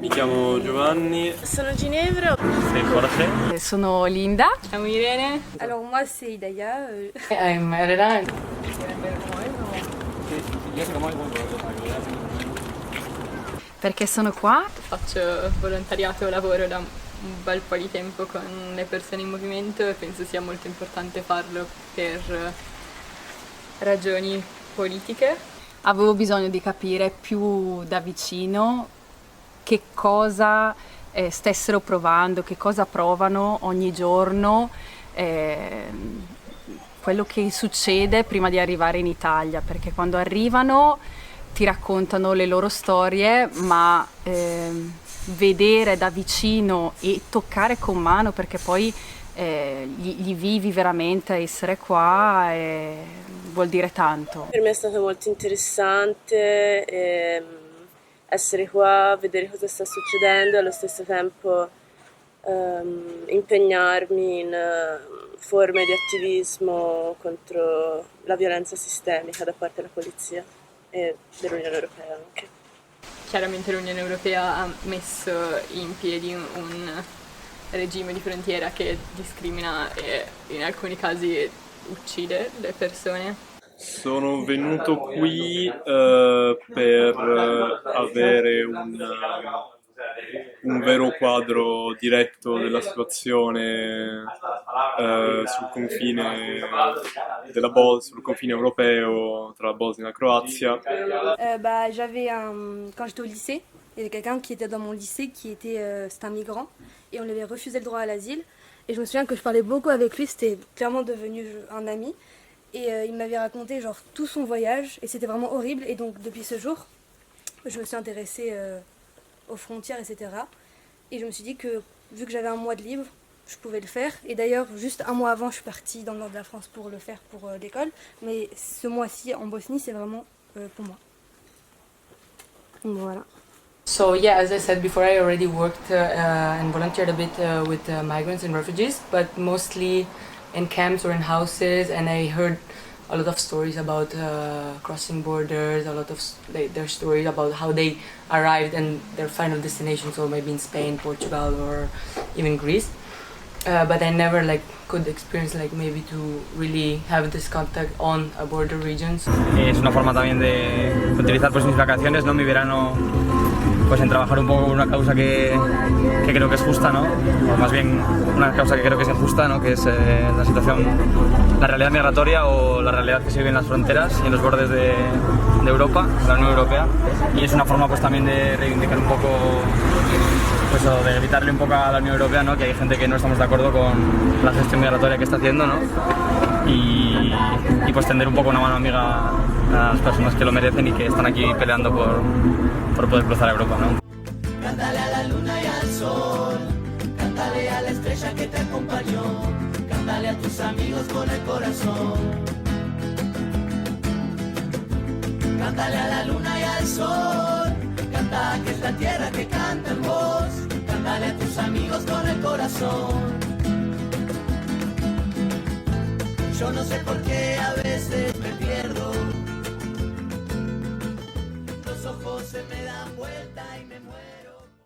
Mi chiamo Giovanni. Sono Ginevra. Sei Forse? Sono Linda. Siamo Irene. Alors moi c'est Idaya. I'm Elena. Perché sono qua? Faccio volontariato, lavoro da un bel po' di tempo con le persone in movimento e penso sia molto importante farlo per ragioni politiche. Avevo bisogno di capire più da vicino che cosa stessero provando, che cosa provano ogni giorno, quello che succede prima di arrivare in Italia, perché quando arrivano ti raccontano le loro storie, ma vedere da vicino e toccare con mano, perché poi gli vivi veramente, essere qua vuol dire tanto. Per me è stato molto interessante essere qua, vedere cosa sta succedendo e allo stesso tempo impegnarmi in forme di attivismo contro la violenza sistemica da parte della polizia e dell'Unione Europea anche. Chiaramente l'Unione Europea ha messo in piedi un regime di frontiera che discrimina e in alcuni casi uccide le persone. Sono venuto qui per avere un vero quadro diretto della situazione sul confine sul confine europeo tra la Bosnia e la Croazia. Quand j'étais au lycée, il y avait quelqu'un qui était dans mon lycée c'était un migrant et on lui avait refusé le droit à l'asile. Et je me souviens que je parlais beaucoup avec lui, c'était clairement devenu un ami. Et il m'avait raconté genre tout son voyage et c'était vraiment horrible. Et donc depuis ce jour, je me suis intéressée aux frontières, etc. Et je me suis dit que vu que j'avais un mois de libre, je pouvais le faire. Et d'ailleurs, juste un mois avant, je suis partie dans le nord de la France pour le faire pour l'école. Mais ce mois-ci en Bosnie, c'est vraiment pour moi. Donc, voilà. So yeah, as I said before, I already worked and volunteered a bit with migrants and refugees, but mostly in camps or in houses, and I heard a lot of stories about crossing borders, a lot of their stories about how they arrived and their final destination, so maybe in Spain, Portugal, or even Greece. But I never could experience maybe to really have this contact on a border regions. Es una forma también de utilizar pues mis vacaciones, ¿no? Mi verano pues en trabajar un poco con una causa que creo que es justa, ¿no? O más bien una causa que creo que es injusta, ¿no? Que es la situación, la realidad migratoria o la realidad que se vive en las fronteras y en los bordes de Europa, de la Unión Europea. Y es una forma pues también de reivindicar un poco, pues de evitarle un poco a la Unión Europea, ¿no? Que hay gente que no estamos de acuerdo con la gestión migratoria que está haciendo, ¿no? Y pues tender un poco una mano amiga a las personas que lo merecen y que están aquí peleando por poder cruzar Europa, ¿no? Cántale a la luna y al sol, cántale a la estrella que te acompañó, cántale a tus amigos con el corazón. Cántale a la luna y al sol, canta que es la tierra que canta en vos, cántale a tus amigos con el corazón. Yo no sé por qué a veces me pierdo, los ojos se me dan vuelta y me